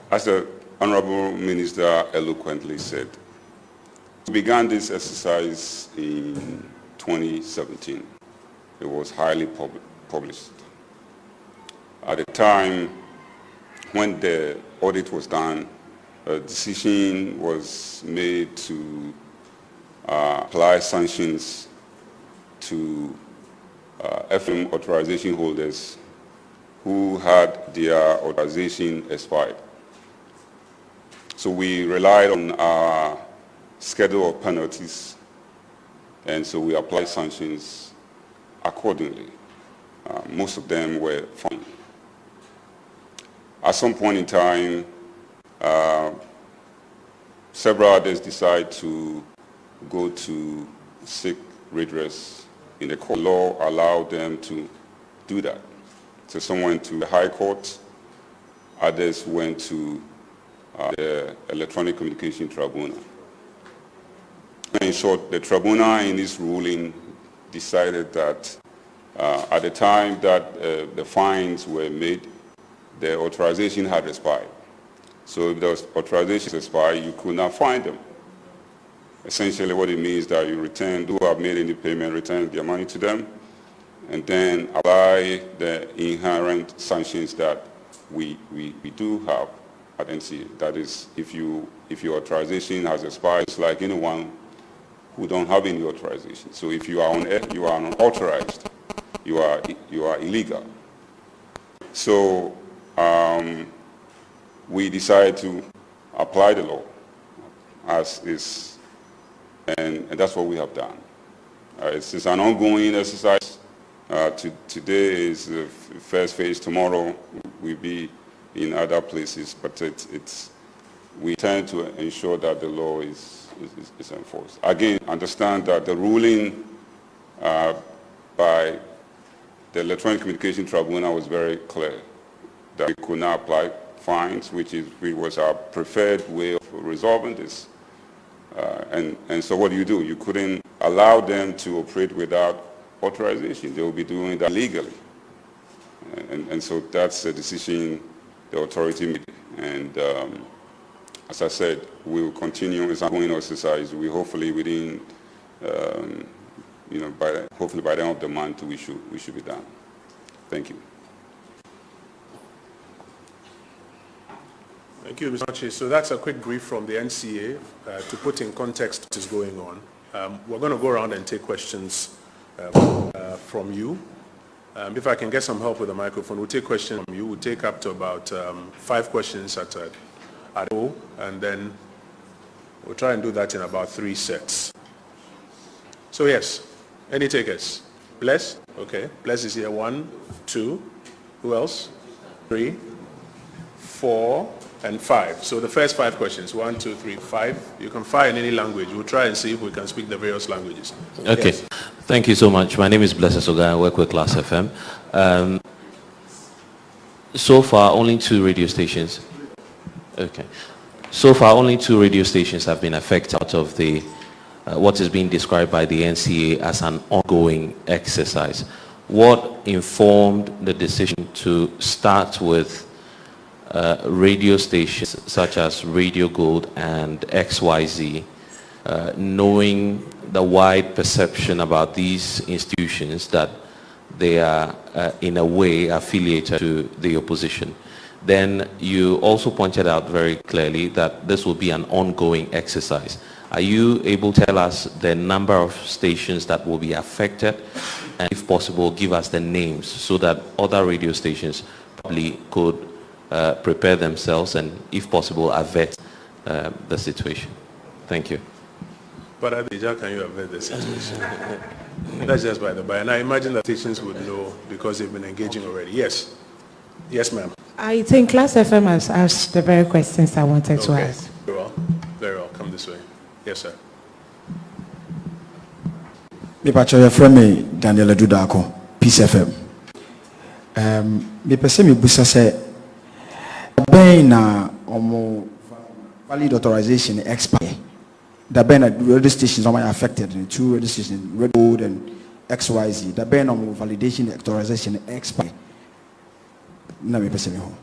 As the Honorable Minister eloquently said, we began this exercise in 2017. It was highly published. At the time when the audit was done, a decision was made to apply sanctions to FM authorization holders who had their authorization expired. So we relied on our schedule of penalties, and so we applied sanctions accordingly. Most of them were fine. At some point in time, several others decided to go to seek redress in the court. Law allowed them to do that. So some went to the High Court, others went to the Electronic Communication Tribunal. In short, the tribunal in this ruling decided that at the time that the fines were made, the authorization had expired. So if the authorization expired, you could not fine them. Essentially what it means is that you return, who have made any payment, return their money to them, and then apply the inherent sanctions that we do have at NCA. That is, if your authorization has expired, it's like anyone who don't have any authorization. So if you are on air, you are unauthorized, you are illegal. So we decided to apply the law as is, and that's what we have done. It's an ongoing exercise. Today is the first phase. Tomorrow we'll be in other places, but we tend to ensure that the law is enforced. Again, understand that the ruling by the Electronic Communication Tribunal was very clear that we could not apply fines, which was our preferred way of resolving this. And so what do? You couldn't allow them to operate without authorization. They will be doing that legally. And so that's a decision the authority made. And as I said, we will continue this ongoing exercise. We hopefully within, hopefully by the end of the month, we should be done. Thank you. Thank you, Mr. Archie. So that's a quick brief from the NCA to put in context what is going on. We're going to go around and take questions from you. If I can get some help with the microphone, we'll take questions from you. We'll take up to about 5 questions at a go, and then we'll try and do that in about 3 sets. So yes, any takers? Bless? Okay, Bless is here. 1, 2, who else? 3, 4, and 5. So the first 5 questions, 1, 2, 3, 5. You can fire in any language. We'll try and see if we can speak the various languages. Okay. Yes. Thank you so much. My name is Bless Soga. I work with Class FM. So far, only 2 radio stations. Okay. So far, only 2 radio stations have been affected out of the what is being described by the NCA as an ongoing exercise. What informed the decision to start with radio stations such as Radio Gold and XYZ, knowing the wide perception about these institutions that they are in a way affiliated to the opposition? Then you also pointed out very clearly that this will be an ongoing exercise. Are you able to tell us the number of stations that will be affected, and if possible give us the names so that other radio stations probably could prepare themselves and, if possible, avert the situation? Thank you. But how can you avert the situation? That's just by the by. And I imagine that stations would know because they've been engaging already. Yes. Yes, ma'am. I think Class FM has asked the very questions I wanted to ask. Very well. Very well. Come this way. Yes, sir. Me pacho from me Daniel Dudako, Peace FM. Me pese me busa se ben na omo valid authorization expire. The ben radio stations are affected in 2 radio stations, Red Road and XYZ. The ben omo validation authorization expire. Na me pese me ho.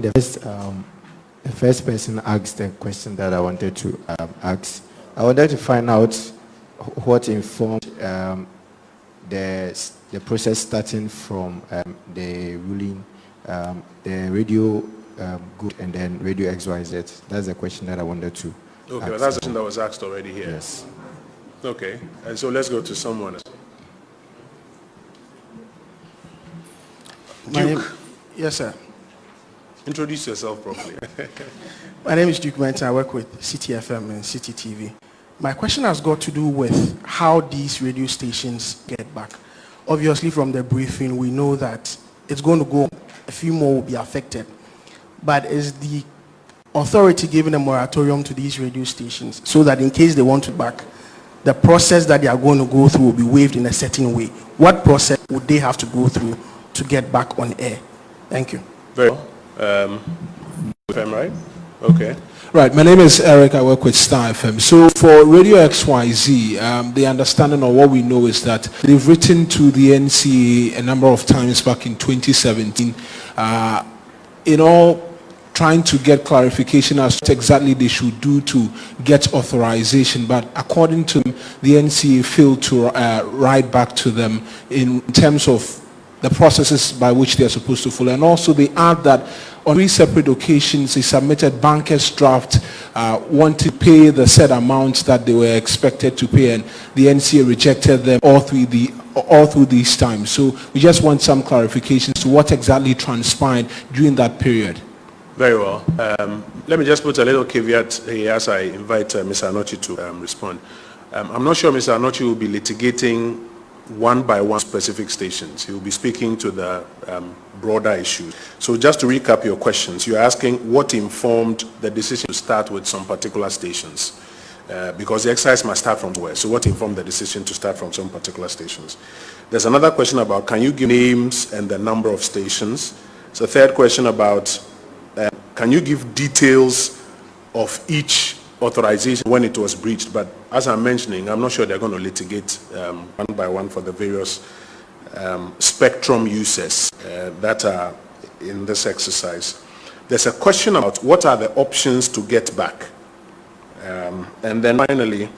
think the first person asked the question that I wanted to ask. I wanted to find out what informed the process starting from the ruling, the radio good and then radio XYZ. That's the question that I wanted to Okay, ask. but that's the question that was asked already here. Yes. Okay, and so let's go to someone else. Duke, Yes, sir. introduce yourself properly. My name is Duke Menton. I work with City FM and City TV. My question has got to do with how these radio stations get back. Obviously, from the briefing, we know that it's going to go, a few more will be affected. But is the authority giving a moratorium to these radio stations so that in case they want to back, the process that they are going to go through will be waived in a certain way? What process would they have to go through to get back on air? Thank you. Very well. FM, right? Okay. Right, my name is Eric, I work with Star FM. So for Radio XYZ, the understanding of what we know is that they've written to the NCA a number of times back in 2017, trying to get clarification as to what exactly they should do to get authorization. But according to them, the NCA failed to write back to them in terms of the processes by which they are supposed to follow. And also they add that on 3 separate occasions they submitted bankers draft wanting to pay the said amounts that they were expected to pay, and the NCA rejected them all through these times. So we just want some clarifications to what exactly transpired during that period. Very well. Let me just put a little caveat here as I invite Mr. Anochi to respond. I'm not sure Mr. Anochi will be litigating one by one specific stations. He will be speaking to the broader issue. So just to recap your questions, you're asking what informed the decision to start with some particular stations? Because the exercise must start from where? So what informed the decision to start from some particular stations? There's another question about can you give names and the number of stations? So third question about can you give details of each authorization when it was breached? But as I'm mentioning, I'm not sure they're going to litigate one by one for the various spectrum users that are in this exercise. There's a question about what are the options to get back? And then finally,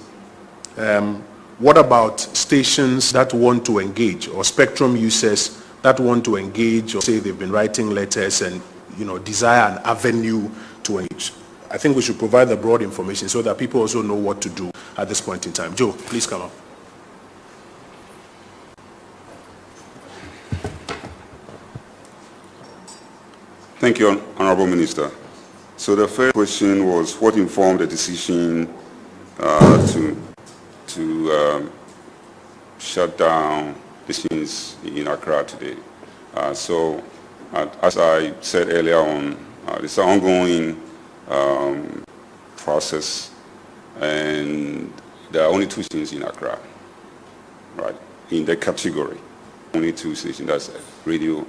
what about stations that want to engage, or spectrum users that want to engage, or say they've been writing letters and desire an avenue to engage? I think we should provide the broad information so that people also know what to do at this point in time. Joe, please come up. Thank you, Honorable Minister. So the first question was what informed the decision to shut down stations in Accra today? As I said earlier on, it's an ongoing process, and there are only 2 stations in Accra, right, in the category. Only 2 stations, that's Radio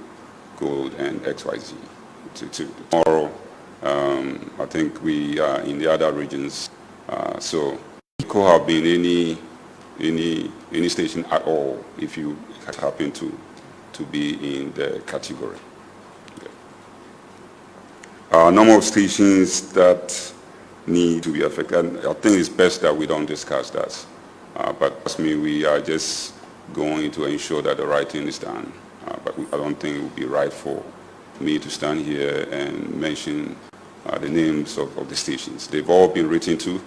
Gold and XYZ. Tomorrow, I think we are in the other regions, so it could have been any station at all if you happen to be in the category. Number of stations that need to be affected, and I think it's best that we don't discuss that. But trust me, we are just going to ensure that the right thing is done. But I don't think it would be right for me to stand here and mention the names of the stations. They've all been written to.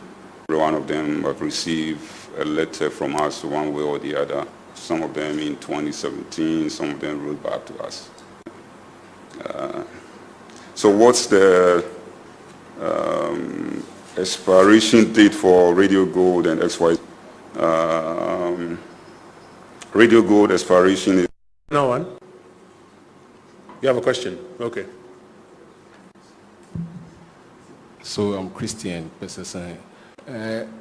Every one of them have received a letter from us one way or the other. Some of them in 2017, some of them wrote back to us. So what's the expiration date for Radio Gold and XY? Radio Gold expiration is... No one? You have a question? Okay. So I'm Christian Pesesan.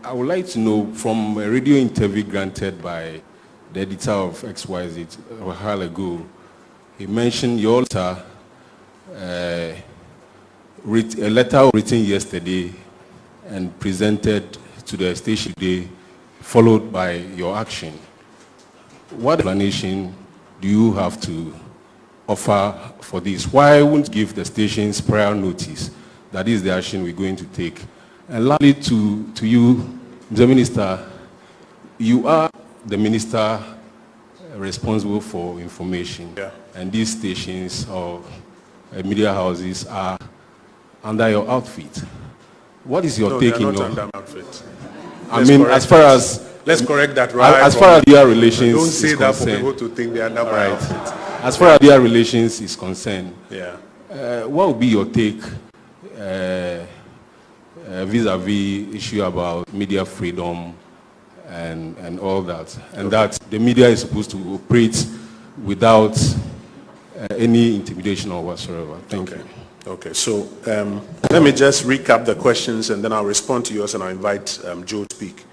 I would like to know from a radio interview granted by the editor of XYZ a while ago, he mentioned your letter, a letter written yesterday and presented to the station today, followed by your action. What explanation do you have to offer for this? Why won't give the stations prior notice? That is the action we're going to take. And lastly, to you, Mr. Minister, you are the minister responsible for information. Yeah. And these stations or media houses are under your outfit. What is your No, take they are in not your... under my outfit. I mean, as far as... Let's correct that right. As far as their relations Don't say is that for concerned. people to think they are under my outfit. As far as their relations is concerned, Yeah. what would be your take vis-a-vis issue about media freedom and all that, and that the media is supposed to operate without any intimidation or whatsoever? Thank you. Okay, so let me just recap the questions and then I'll respond to yours and I'll invite Joe to speak.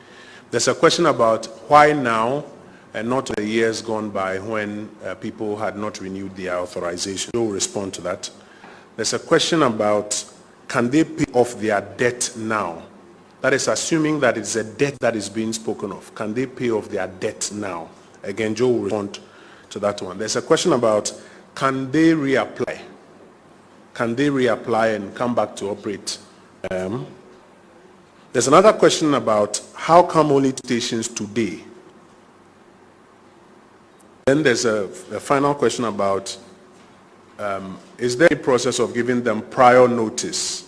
There's a question about why now and not the years gone by when people had not renewed their authorization. Joe will respond to that. There's a question about can they pay off their debt now? That is assuming that it's a debt that is being spoken of. Can they pay off their debt now? Again, Joe will respond to that one. There's a question about can they reapply? Can they reapply and come back to operate? There's another question about how come only stations today? Then there's a final question about is there a process of giving them prior notice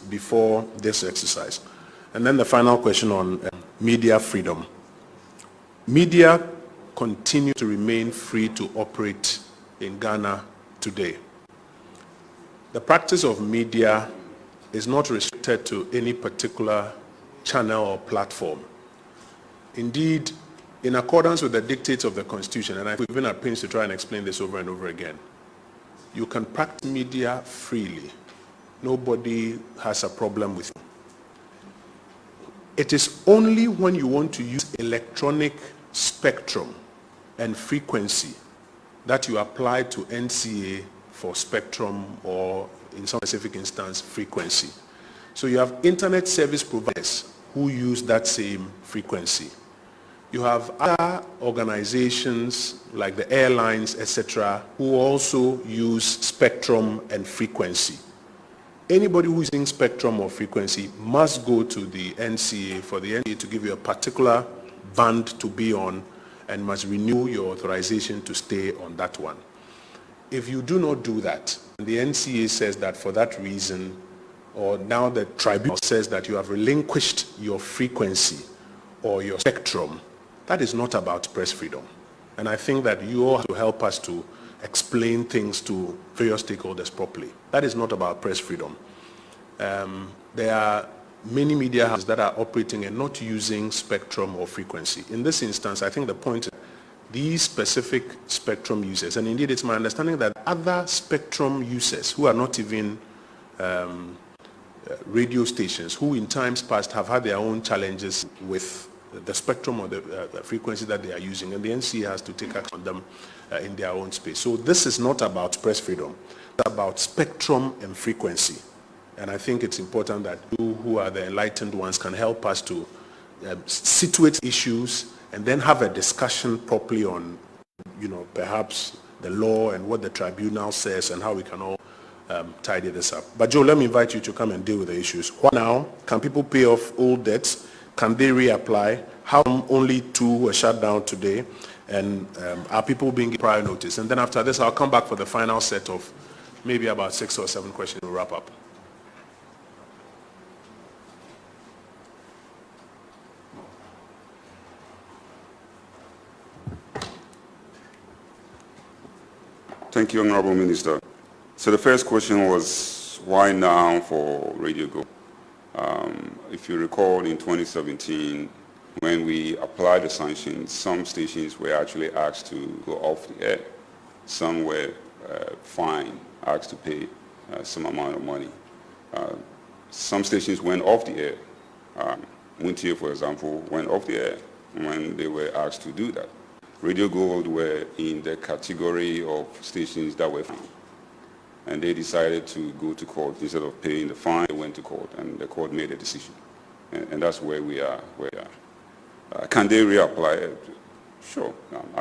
before this exercise? And then the final question on media freedom. Media continue to remain free to operate in Ghana today. The practice of media is not restricted to any particular channel or platform. Indeed, in accordance with the dictates of the Constitution, and I've been at pains to try and explain this over and over again, you can practice media freely. Nobody has a problem with you. It is only when you want to use electronic spectrum and frequency that you apply to NCA for spectrum or, in some specific instance, frequency. So you have internet service providers who use that same frequency. You have other organizations like the airlines, etc., who also use spectrum and frequency. Anybody who is using spectrum or frequency must go to the NCA for the NCA to give you a particular band to be on and must renew your authorization to stay on that one. If you do not do that, and the NCA says that for that reason, or now the tribunal says that you have relinquished your frequency or your spectrum, that is not about press freedom. And I think that you all have to help us to explain things to various stakeholders properly. That is not about press freedom. There are many media houses that are operating and not using spectrum or frequency. In this instance, I think the point is these specific spectrum users, and indeed it's my understanding that other spectrum users who are not even radio stations, who in times past have had their own challenges with the spectrum or the frequency that they are using, and the NCA has to take action on them in their own space. So this is not about press freedom, it's about spectrum and frequency. And I think it's important that you who are the enlightened ones can help us to situate issues and then have a discussion properly on, perhaps the law and what the tribunal says and how we can all tidy this up. But Joe, let me invite you to come and deal with the issues. What now? Can people pay off old debts? Can they reapply? How come only 2 were shut down today? And are people being given prior notice? And then after this, I'll come back for the final set of maybe about 6 or 7 questions to wrap up. Thank you, Honorable Minister. So the first question was, why now for Radio Go? If you recall, in 2017, when we applied the sanctions, some stations were actually asked to go off the air. Some were fined, asked to pay some amount of money. Some stations went off the air. Muntie, for example, went off the air when they were asked to do that. Radio Gold were in the category of stations that were fined. And they decided to go to court. Instead of paying the fine, they went to court, and the court made a decision. And that's where we are. Can they reapply? Sure.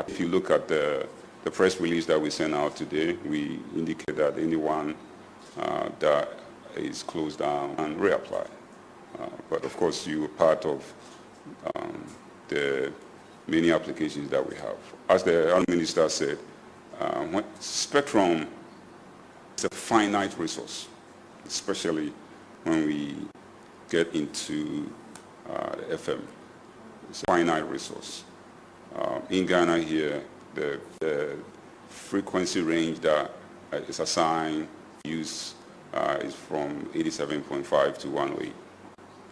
If you look at the the press release that we sent out today, we indicate that anyone that is closed down can reapply. But of course, you are part of the many applications that we have. As the Honourable Minister said, spectrum is a finite resource, especially when we get into the FM. It's a finite resource. In Ghana here, the frequency range that is assigned use is from 87.5 to 108.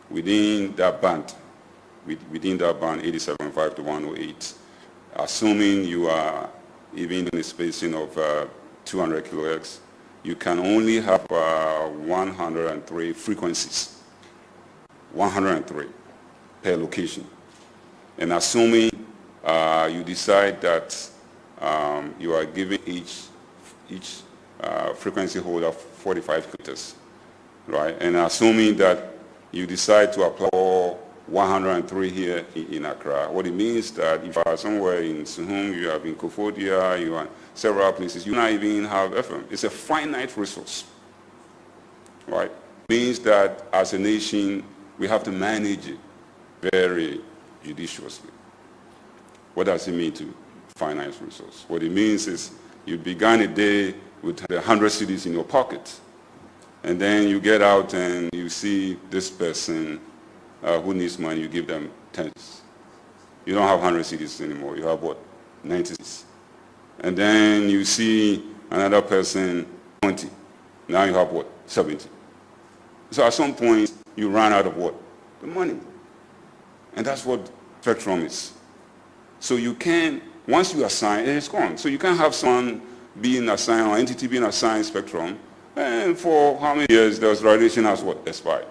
Within that band, 87.5 to 108, assuming you are even in a spacing of 200 kilohertz, you can only have 103 frequencies, 103 per location. And assuming you decide that you are giving each frequency holder 45 kilometers, right? And assuming that you decide to apply for 103 here in Accra, what it means that if you are somewhere in Suhum, you are in Kofodia, you are in several places, you not even have FM. It's a finite resource, right? It means that as a nation, we have to manage it very judiciously. What does it mean to finite resource? What it means is you began a day with 100 cedis in your pocket, and then you get out and you see this person who needs money, you give them 10. You don't have 100 cedis anymore, you have what? 90 cedis. And then you see another person, 20. Now you have what? 70. So at some point, you run out of what? The money. And that's what spectrum is. So you can, once you assign, it's gone. So you can't have someone being assigned, or entity being assigned spectrum, and for how many years the authorization has what? Expired.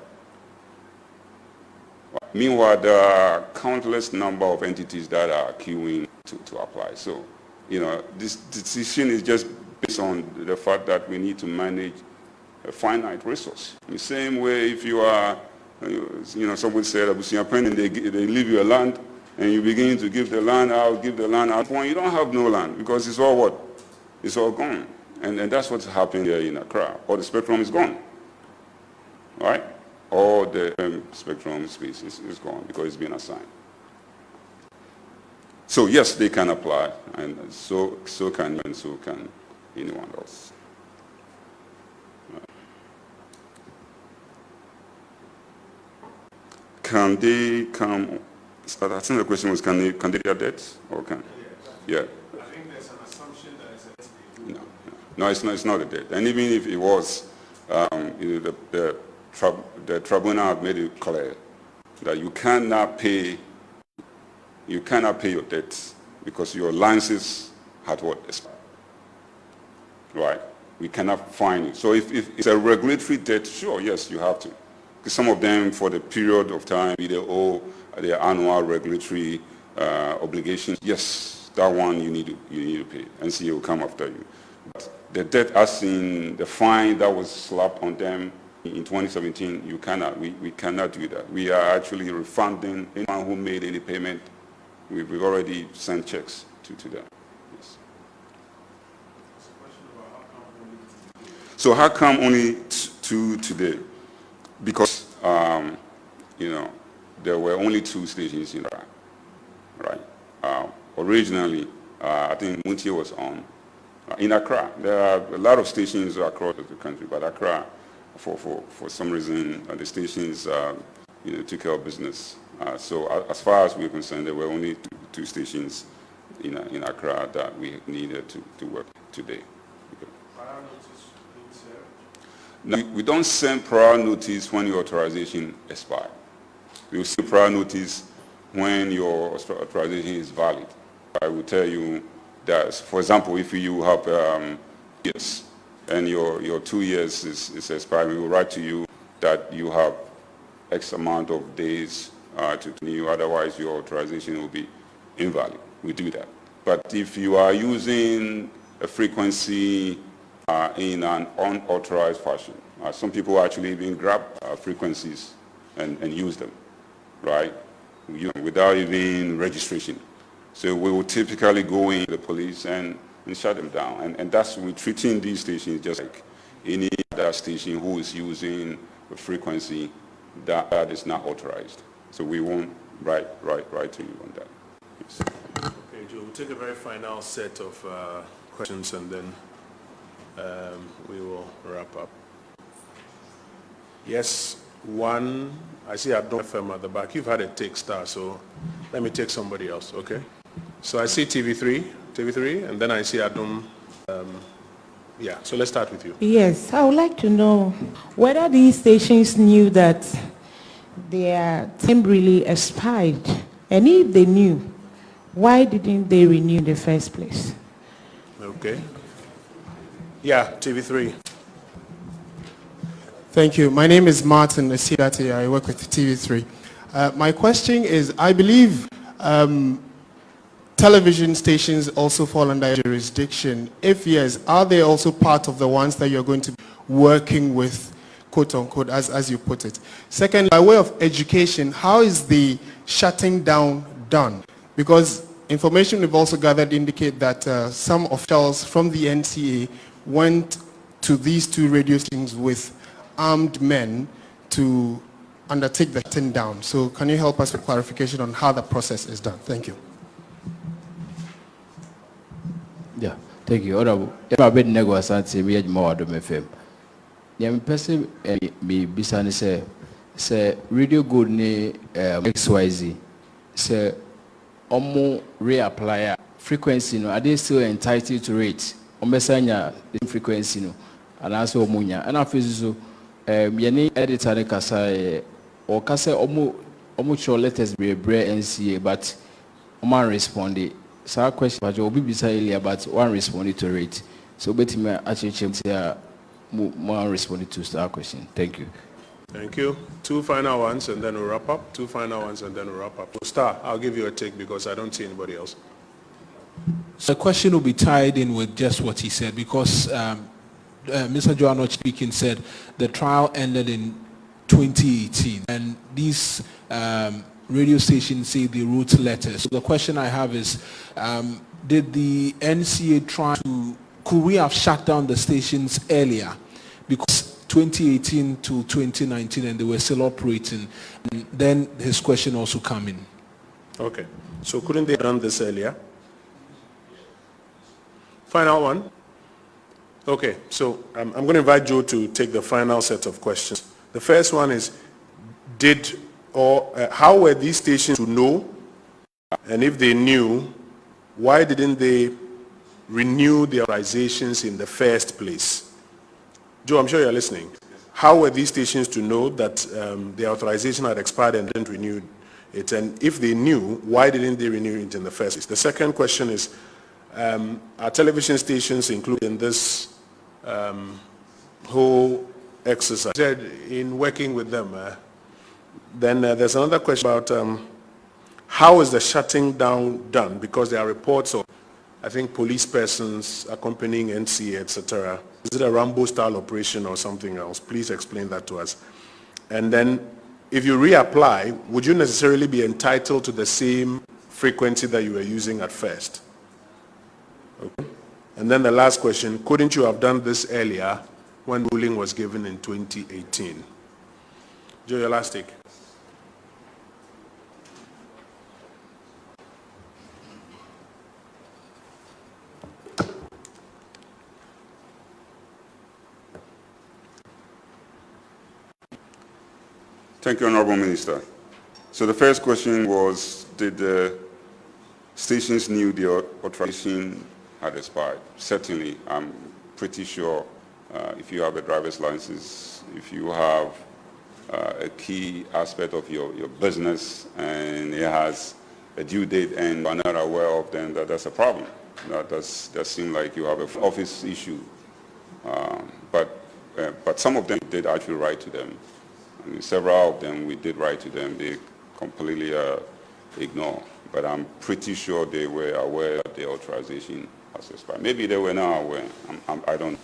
Meanwhile, there are countless number of entities that are queuing to apply. So, you know, this decision is just based on the fact that we need to manage a finite resource. In the same way, if you are, you know, someone said, they leave you a land, and you begin to give the land out, when you don't have no land, because it's all what? It's all gone. And that's what's happening here in Accra. All the spectrum is gone, right? All the spectrum space is gone because it's been assigned. So yes, they can apply, and so can anyone else. Can they come? I think the question was, can they get debt or can? Yeah. I think there's an assumption that it's a No, it's not a debt. And even if it was, you know, the tribunal have made it clear that you cannot pay your debts because your licenses had what? Expired. Right? We cannot fine you. So if it's a regulatory debt, sure, yes, you have to. Because some of them, for the period of time, they owe their annual regulatory obligations. Yes, that one you need to pay. NCA will come after you. But the debt, as in the fine that was slapped on them in 2017, we cannot do that. We are actually refunding anyone who made any payment. We've already sent checks to them. Yes. So how come only two today? Because you know, there were only 2 stations in Accra, right? Originally, I think Muntie was on. In Accra, there are a lot of stations across the country, but Accra, for some reason, the stations you know, took care of business. So as far as we're concerned, there were only two stations in Accra that we needed to work today. Okay. prior notice being served? Now, we don't send prior notice when your authorization expires. We will send prior notice when your authorization is valid. I will tell you that, for example, if you have years and your 2 years is expired, we will write to you that you have X amount of days to renew, otherwise your authorization will be invalid. We do that. But if you are using a frequency in an unauthorized fashion, some people actually even grab frequencies and use them, right? Without even registration. So we will typically go in the police and and shut them down. And that's, we're treating these stations just like any other station who is using a frequency that is not authorized. So we won't write to you on that. Yes. Okay, Joe, we'll take a very final set of questions and then we will wrap up. Yes, one, I see Adom FM at the back. You've had a take star, so let me take somebody else, okay? So I see TV3, and then I see Adom. Yeah, so let's start with you. Yes, I would like to know whether these stations knew that their term really expired. And if they knew, why didn't they renew in the first place? Okay. Yeah, TV3. Thank you. My name is Martin Asiati. I work with TV3. My question is, I believe television stations also fall under jurisdiction. If yes, are they also part of the ones that you're going to be working with, quote unquote, as you put it? Second, by way of education, how is the shutting down done? Because information we've also gathered indicate that some officials from the NCA went to these two radio stations with armed men to undertake the shutting down. So can you help us with clarification on how the process is done? Thank you. Yeah, thank you. Honorable, if I bid negotiate, we had more of FM. The person be bisani say radio good ne XYZ say omo reapply frequency no. Are they still entitled to rate? Omesanya the frequency no, and also omunya. And after so, yeni editor ne kasa or kasa omo show letters be NCA, but oman responded. So our question was will be earlier, but one responded to it. So betting me actually more responded to our question. Thank you. Thank you. Two final ones and then we'll wrap up. Two final ones and then we'll wrap up. So Star, I'll give you a take because I don't see anybody else. So the question will be tied in with just what he said because Mr. Joanot speaking said the trial ended in 2018 and these radio stations say they wrote letters. So the question I have is, did the NCA try to, could we have shut down the stations earlier? Because 2018 to 2019 and they were still operating. And then his question also come in. Okay. So couldn't they have done this earlier? Final one. Okay. So I'm going to invite Joe to take the final set of questions. The first one is, how were these stations to know? And if they knew, why didn't they renew their authorizations in the first place? Joe, I'm sure you're listening. How were these stations to know that their authorization had expired and didn't renew it? And if they knew, why didn't they renew it in the first place? The second question is, are television stations included in this whole exercise? In working with them, then there's another question about how is the shutting down done? Because there are reports of, I think, police persons accompanying NCA, etc. Is it a Rambo-style operation or something else? Please explain that to us. And then, if you reapply, would you necessarily be entitled to the same frequency that you were using at first? Okay. And then the last question, couldn't you have done this earlier when the ruling was given in 2018? Joe, your last take. Thank you, Honorable Minister. So the first question was, did the stations knew the authorization had expired? Certainly, I'm pretty sure if you have a driver's license, if you have a key aspect of your business and it has a due date and you are not aware of, then that's a problem. That seems like you have an office issue. But some of them did actually write to them. I mean, several of them, we did write to them. They completely ignore. But I'm pretty sure they were aware that the authorization has expired. Maybe they were not aware. I don't.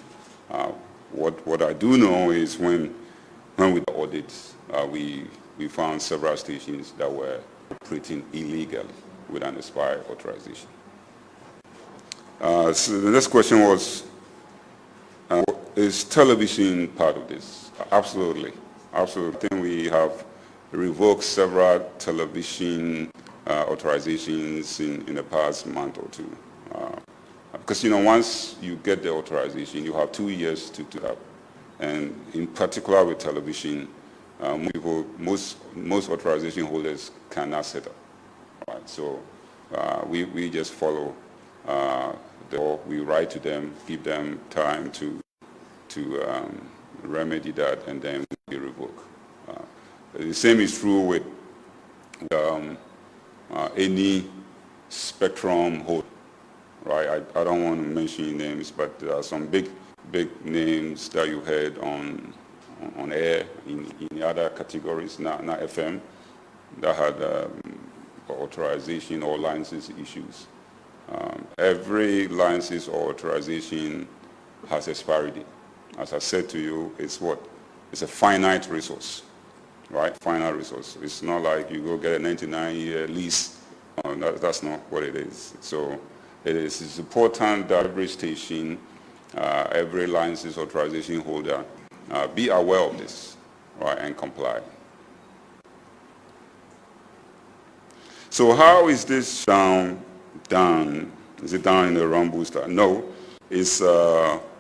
What I do know is when we did audits, we found several stations that were operating illegally with an expired authorization. So the next question was, is television part of this? Absolutely. Absolutely. I think we have revoked several television authorizations in the past month or two. Because, once you get the authorization, you have 2 years to do that. And in particular with television, most authorization holders cannot set up. Right? So we just follow the law. We write to them, give them time to remedy that, and then we revoke. The same is true with any spectrum holder. Right? I don't want to mention names, but there are some big names that you heard on air in other categories, not FM, that had authorization or license issues. Every license or authorization has expiry date. As I said to you, it's what? It's a finite resource, right? Finite resource. It's not like you go get a 99-year lease. That's not what it is. So it's important that every station, every license authorization holder be aware of this, right, and comply. So how is this done? Is it done in a run booster? No.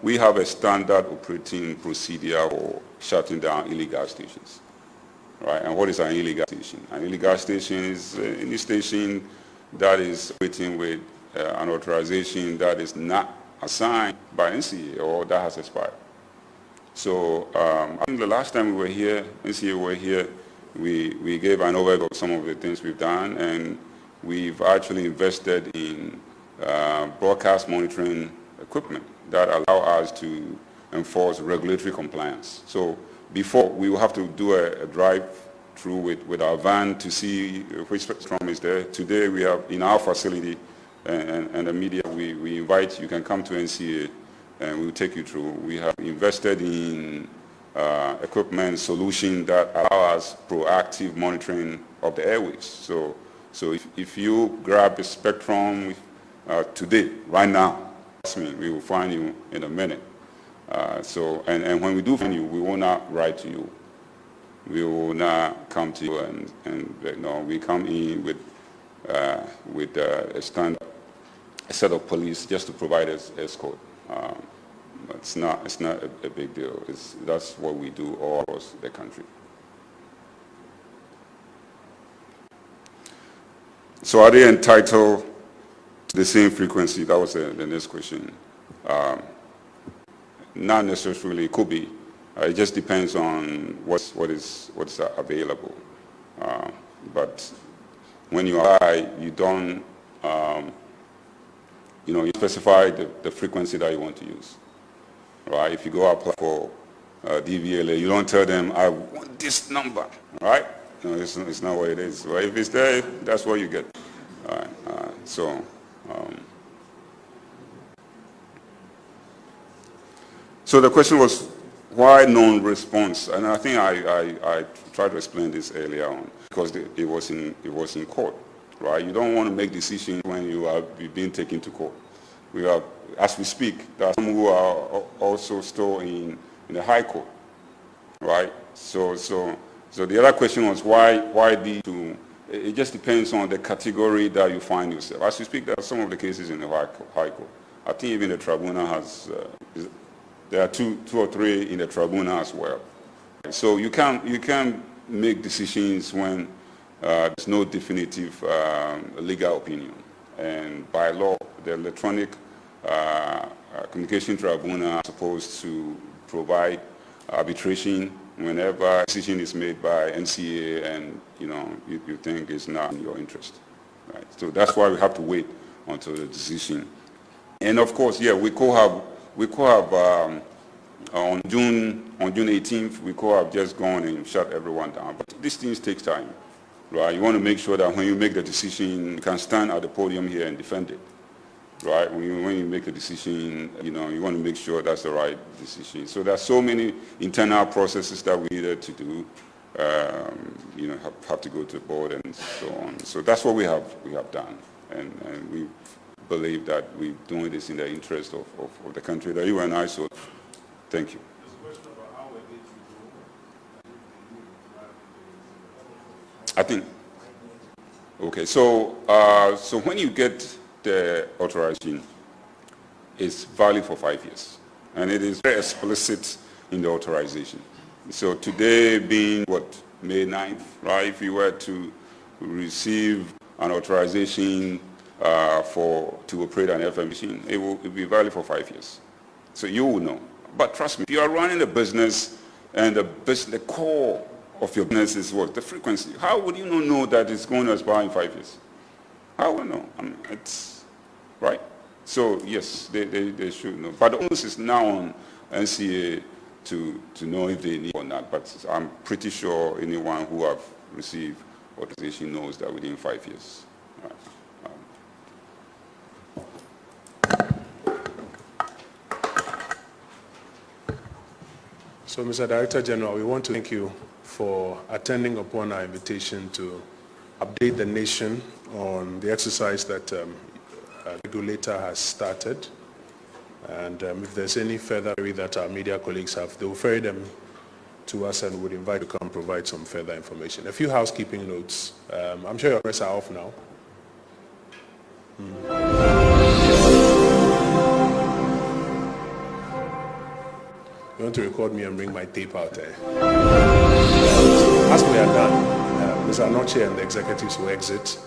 We have a standard operating procedure for shutting down illegal stations, right? And what is an illegal station? An illegal station is any station that is operating with an authorization that is not assigned by NCA or that has expired. So I think the last time we were here, NCA were here, we gave an overview of some of the things we've done, and we've actually invested in broadcast monitoring equipment that allow us to enforce regulatory compliance. So before, we will have to do a drive-through with our van to see which spectrum is there. Today, we have in our facility and the media, we invite, you can come to NCA and we'll take you through. We have invested in equipment solution that allow us proactive monitoring of the airwaves. So if you grab a spectrum today, right now, we will find you in a minute. And when we do find you, we will not write to you. We will not come to you and we come in with a set of police just to provide us escort. It's not a big deal. That's what we do all across the country. So are they entitled to the same frequency? That was the next question. Not necessarily. It could be. It just depends on what's available. But when you apply, you don't you specify the frequency that you want to use. Right? If you go apply for DVLA, you don't tell them, I want this number, right? No, it's not what it is. Well, if it's there, that's what you get. All right. So the question was, why non-response? And I think I tried to explain this earlier on, because it was in court, right? You don't want to make decisions when you've been taken to court. We have, as we speak, there are some who are also still in the High Court, right? So the other question was why these two? It just depends on the category that you find yourself. As we speak, there are some of the cases in the High Court. I think even the tribunal has, there are two or three in the tribunal as well. So you can make decisions when there's no definitive legal opinion. And by law, the electronic communication tribunal is supposed to provide arbitration whenever a decision is made by NCA and you think it's not in your interest. Right? So that's why we have to wait until the decision. And of course, yeah, we could have on June 18th, we could have just gone and shut everyone down. But these things take time, right? You want to make sure that when you make the decision, you can stand at the podium here and defend it, right? When you make a decision, you want to make sure that's the right decision. So there's so many internal processes that we needed to do. Have to go to the board and so on. So that's what we have done, and believe that we're doing this in the interest of the country that you and I saw. Thank you. I think, okay, so when you get the authorization, it's valid for 5 years. And it is very explicit in the authorization. So today being, May 9th, right? If you were to receive an authorization to operate an FM machine, it will be valid for 5 years. So you will know. But trust me, if you are running a business and the core of your business is what? The frequency. How would you not know that it's going to expire in 5 years? How would you know? I mean, it's, right? So yes, they should know. But the onus is now on NCA to know if they need or not. But I'm pretty sure anyone who have received authorization knows that within 5 years. Right. So, Mr. Director General, we want to thank you for attending upon our invitation to update the nation on the exercise that a regulator has started. And if there's any further query that our media colleagues have, they will ferry them to us and would invite you to come provide some further information. A few housekeeping notes. I'm sure your press are off now. You want to record me and bring my tape out there. As we are done, Ms. Anoche and the executives will exit.